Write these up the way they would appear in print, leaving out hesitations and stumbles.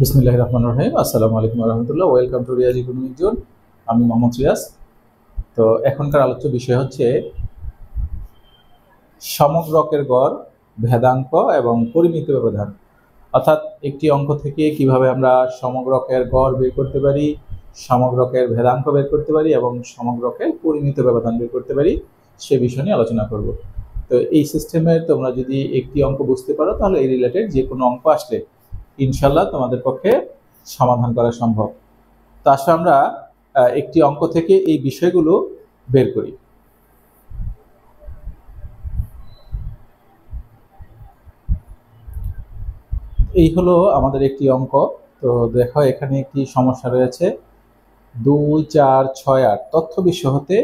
বিসমিল্লাহির রহমানির রহিম। আসসালামু আলাইকুম ওয়া রাহমাতুল্লাহ। Welcome to Riaz economic zone. আমি মোহাম্মদ রিয়াজ। তো এখনকার আলোচ্য বিষয় হচ্ছে সমগ্রকের গড়, ভেদাঙ্ক এবং পরিমিত ব্যবধান। অর্থাৎ একটি অঙ্ক থেকে কিভাবে আমরা সমগ্রকের গড় বের করতে পারি, সমগ্রকের ভেদাঙ্ক বের করতে পারি এবং সমগ্রকের পরিমিত ব্যবধান বের করতে পারি, সে বিষয় নিয়ে আলোচনা করব। তো এই সিস্টেমে তোমরা যদি একটি অঙ্ক বুঝতে পারো তাহলে এই রিলেটেড যে কোনো অঙ্ক আসলে ইনশাল্লাহ তোমাদের পক্ষে সমাধান করা সম্ভব। তো আসলে আমরা একটি অঙ্ক থেকে এই বিষয়গুলো বের করি। এই হলো আমাদের একটি অঙ্ক। তো দেখো এখানে একটি সমস্যা রয়েছে। 2, 4, 6, 8 তথ্য বিশ্ব হতে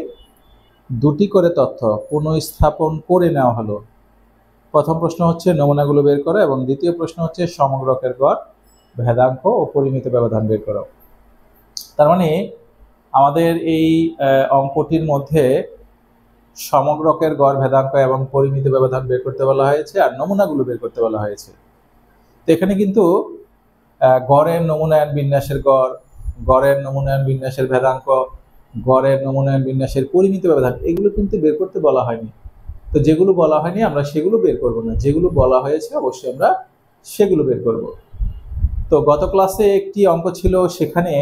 দুটি করে তথ্য পুনঃস্থাপন করে নেওয়া হলো। প্রথম প্রশ্ন হচ্ছে নমুনাগুলো বের করো এবং দ্বিতীয় প্রশ্ন হচ্ছে সমগ্রকের গড়, ভেদাঙ্ক ও পরিমিত ব্যবধান বের করো। তার মানে আমাদের এই অঙ্কটির মধ্যে সমগ্রকের গড়, ভেদাঙ্ক এবং পরিমিত ব্যবধান বের করতে বলা হয়েছে আর নমুনাগুলো বের করতে বলা হয়েছে। তো এখানে কিন্তু গড়ের নমুনায়ন বিন্যাসের গড়, গড়ের নমুনায়ন বিন্যাসের ভেদাঙ্ক, গড়ের নমুনায়ন বিন্যাসের পরিমিত ব্যবধান এগুলো কিন্তু বের করতে বলা হয়নি। তো যেগুলো বলা হয়নি আমরা সেগুলো বের করব না, যেগুলো বলা হয়েছে অবশ্যই আমরা সেগুলো বের করব। তো গত ক্লাসে একটি অঙ্ক ছিল, সেখানে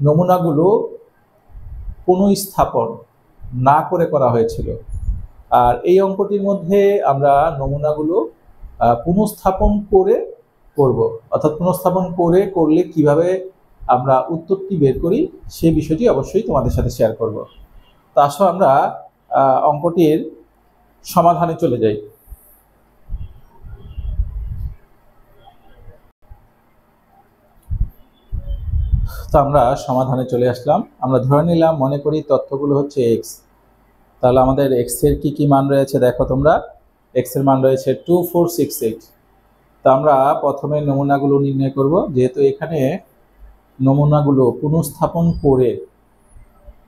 নমুনাগুলো পুনঃস্থাপন না করে করা হয়েছিল। আর এই অঙ্কটির মধ্যে আমরা নমুনাগুলো পুনঃস্থাপন করে করব, অর্থাৎ পুনঃস্থাপন করে করলে কিভাবে আমরা উত্তরটি বের করি সেই বিষয়টি অবশ্যই তোমাদের সাথে শেয়ার করব। তো আসো আমরা অঙ্কটির সমাধানে চলে যাই। তো আমরা সমাধানে চলে আসলাম। আমরা ধরে নিলাম, মনে করি তথ্যগুলো হচ্ছে এক্স। তাহলে আমাদের এক্স এর কি কি মান রয়েছে দেখো তোমরা। এক্স এর মান রয়েছে 2468। তো আমরা প্রথমে নমুনাগুলো নির্ণয় করব। যেহেতু এখানে নমুনাগুলো পুনঃস্থাপন করে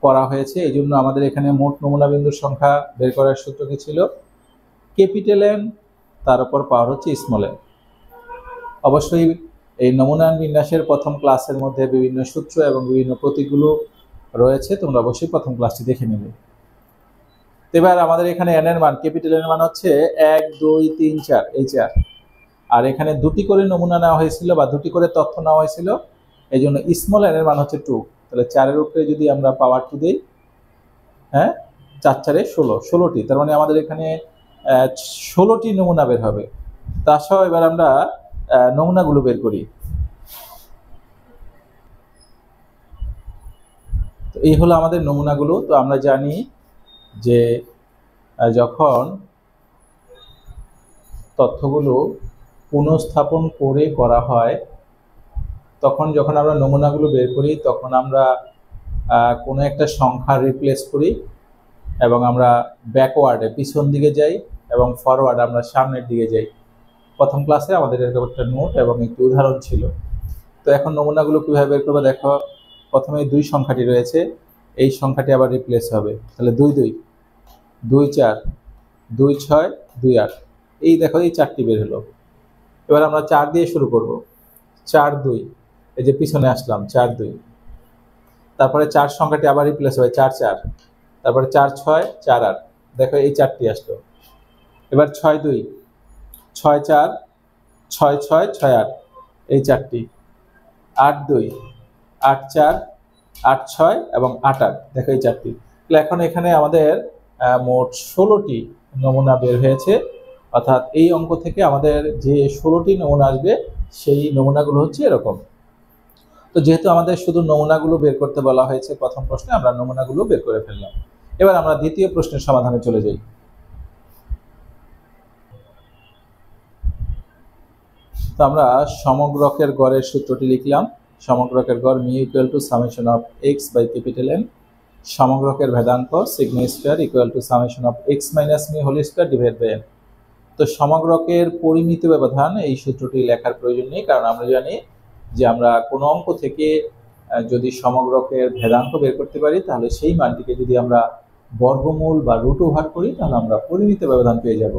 করা হয়েছে, এই জন্য আমাদের এখানে মোট নমুনা বিন্দুর সংখ্যা বের করার সূত্র কি ছিল? ক্যাপিটাল এন তার উপর পাওয়ার হচ্ছে স্মল এন। অবশ্যই এই নমুনায়ন বিন্যাসের প্রথম ক্লাসের মধ্যে বিভিন্ন সূত্র এবং বিভিন্ন প্রতীকগুলো রয়েছে, তোমরা অবশ্যই প্রথম ক্লাসটি দেখে নেবে। এবার আমাদের এখানে এন এর মান, ক্যাপিটাল এন এর মান হচ্ছে 1, 2, 3, 4, এই 4। আর এখানে দুটি করে নমুনা নেওয়া হয়েছিল বা দুটি করে তথ্য নেওয়া হয়েছিল, এই জন্য স্মল এন এর মান হচ্ছে 2। তাহলে 4-এর উপরে যদি আমরা পাওয়ার 2 দিই, হ্যাঁ, 4 4 16, 16টি। তার মানে আমাদের এখানে 16টি নমুনা বের হবে। তার সহ এবার আমরা নমুনাগুলো বের করি। তো এই হলো আমাদের নমুনাগুলো। তো আমরা জানি যে যখন তথ্যগুলো পুনঃস্থাপন করে করা হয়, তখন যখন আমরা নমুনাগুলো বের করি তখন আমরা কোনো একটা সংখ্যা রিপ্লেস করি এবং আমরা ব্যাকওয়ার্ডে পিছন দিকে যাই এবং ফরওয়ার্ড আমরা সামনের দিকে যাই। প্রথম ক্লাসে আমাদের এরকম একটা নোট এবং একটি উদাহরণ ছিল। তো এখন নমুনাগুলো কীভাবে বের করবে দেখো। প্রথমে 2 সংখ্যাটি রয়েছে, এই সংখ্যাটি আবার রিপ্লেস হবে। তাহলে 2 2, 2 4, 2 6, 2 8, এই দেখো এই 4টি বের হলো। এবার আমরা 4 দিয়ে শুরু করব। 4 2, এই যে পিছনে আসলাম, 4 2। তারপরে 4 সংখ্যাটি আবার রিপ্লেস হবে, 4 4। তারপরে 4 6, 4 8, দেখো এই 4টি আসলো। এবার 6 2, 6 4, 6 6, 6 8, এই 4টি। 8 2, 8 4, 8 6 এবং 8 8, দেখো এই 4টি। তাহলে এখন এখানে আমাদের মোট 16টি নমুনা বের হয়েছে। অর্থাৎ এই অঙ্ক থেকে আমাদের যে 16টি নমুনা আসবে সেই নমুনাগুলো হচ্ছে এরকম। তো যেহেতু আমাদের শুধু নমুনাগুলো বের করতে বলা হয়েছে প্রথম প্রশ্নে, আমরা নমুনাগুলো বের করে ফেললাম। এবার আমরা দ্বিতীয় প্রশ্নের সমাধানে চলে যাই। তো আমরা সমগ্রকের গড়ের সূত্রটি লিখলাম। সমগ্রকের গড় mu equal to summation of x by capital N. সমগ্রকের ভেদাঙ্ক sigma square equal to summation of x minus mu whole square divide by N. তো সমগ্রকের পরিমিত ব্যবধান এই সূত্রটি লেখার প্রয়োজন নেই, কারণ আমরা জানি যে আমরা কোনো অঙ্ক থেকে যদি সমগ্রকের ভেদাঙ্ক বের করতে পারি তাহলে সেই মানটিকে যদি আমরা বর্গমূল বা রুট ওভার করি তাহলে আমরা পরিমিত ব্যবধান পেয়ে যাব।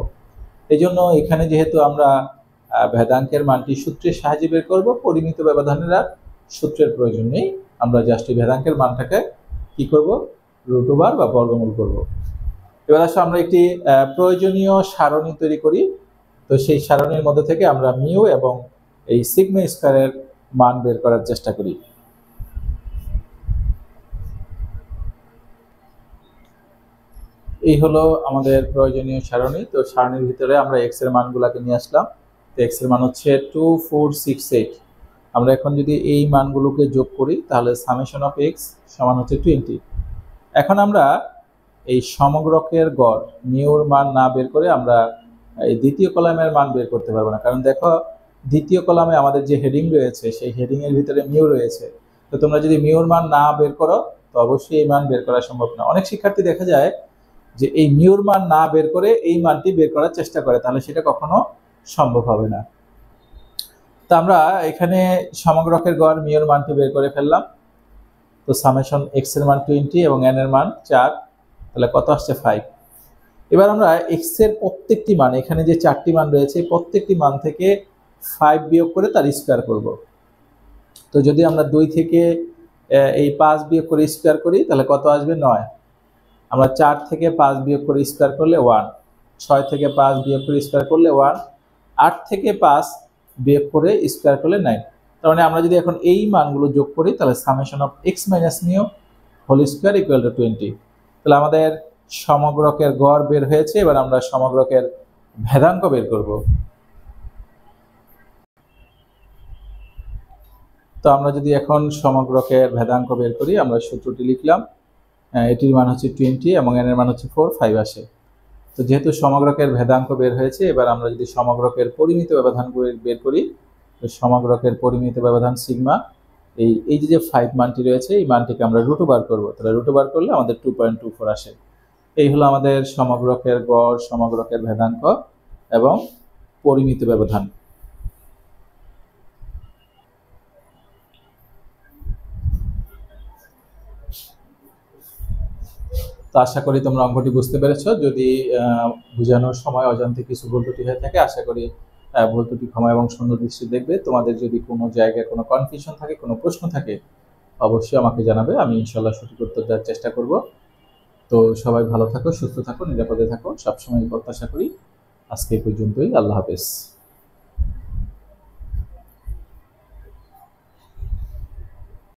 এই জন্য এখানে যেহেতু আমরা ভেদাঙ্কের মানটি সূত্রের সাহায্যে বের করব। পরিমিত ব্যবধানের আর সূত্রের প্রয়োজন নেই, আমরা জাস্ট এই ভেদাঙ্কের মানটাকে কি করব, √/, বা বর্গমূল করব। এবার আসলে আমরা একটি প্রয়োজনীয় সারণী তৈরি করি। তো সেই সারণীর মধ্যে থেকে আমরা মিউ এবং এই সিগমা স্কয়ারের মান বের করার চেষ্টা করি। এই হলো আমাদের প্রয়োজনীয় সারণী। তো সারণীর ভিতরে আমরা এক্স এর মানগুলোকে নিয়ে আসলাম। তো এক্স এর মান হচ্ছে 2468। আমরা এখন যদি এই মানগুলোকে যোগ করি তাহলে সামেশন অফ এক্স সমান হচ্ছে 20। এখন আমরা এই সমগ্রকের গড় মিউর মান না বের করে আমরা এই দ্বিতীয় কলামের মান বের করতে পারবো না, কারণ দেখো দ্বিতীয় কলামে আমাদের যে হেডিং রয়েছে সেই হেডিং এর ভিতরে মিউ রয়েছে। তো তোমরা যদি মিউর মান না বের করো তো অবশ্যই এই মান বের করা সম্ভব না। অনেক শিক্ষার্থী দেখা যায় যে এই মিউর মান না বের করে এই মানটি বের করার চেষ্টা করে, তাহলে সেটা কখনো সম্ভব হবে না। তো আমরা এখানে সমগ্রকের গড় মিউর মানটি বের করে ফেললাম। তো সামেশন এক্স এর মান 20 এবং এন এর মান 4, তাহলে কত আসছে 5। এবার আমরা এক্স এর প্রত্যেকটি মান, এখানে যে 4টি মান রয়েছে প্রত্যেকটি মান থেকে 5 বিয়োগ করে তার স্কয়ার করব। তো যদি আমরা 2 থেকে এই 5 বিয়োগ করে স্কয়ার করি তাহলে কত আসবে 9। আমরা 4 থেকে 5 বিয়োগ করে স্কয়ার করলে 1, 6 থেকে 5 বিয়োগ করে স্কয়ার করলে 1, 8 থেকে 5 বিয়োগ করে স্কয়ার করলে 9। তার মানে আমরা যদি এখন এই মানগুলো যোগ করি তাহলে summation of x minus mu whole square equal to 20। তাহলে আমাদের সমগ্রকের গড় বের হয়েছে। এবার আমরা সমগ্রকের ভেদাঙ্ক বের করব। তো আমরা যদি এখন সমগ্রকের ভেদাঙ্ক বের করি, আমরা সূত্রটি লিখলাম, এটির মান হচ্ছে 20 এবং এন এর মান হচ্ছে 4, 5 আসে। তো যেহেতু সমগ্রকের ভেদাঙ্ক বের হয়েছে, এবার আমরা যদি সমগ্রকের পরিমিত ব্যবধান বের করি, তো সমগ্রকের পরিমিত ব্যবধান সিগমা, এই যে 5 মানটি রয়েছে এই মানটিকে আমরা √/, করব। তাহলে √/, করলে আমাদের 2.24 আসে। এই হলো আমাদের সমগ্রকের গড়, সমগ্রকের ভেদাঙ্ক এবং পরিমিত ব্যবধান। তো আশা করি তোমরা অঙ্কটি বুঝতে পেরেছো। যদি বোঝানোর সময় অজান্তে কিছু ভুল ত্রুটি হয়ে থাকে, আশা করি ভুল ত্রুটি ক্ষমা এবং সুন্দর দৃষ্টি দেখবে। তোমাদের যদি কোনো জায়গায় কোনো কনফিউশন থাকে, কোনো প্রশ্ন থাকে, অবশ্যই আমাকে জানাবে, আমি ইনশাল্লাহ সঠিক উত্তর দেওয়ার চেষ্টা করব। তো সবাই ভালো থাকো, সুস্থ থাকো, নিরাপদে থাকো, সবসময় প্রত্যাশা করি। আজকে এই পর্যন্তই। আল্লাহ হাফেজ।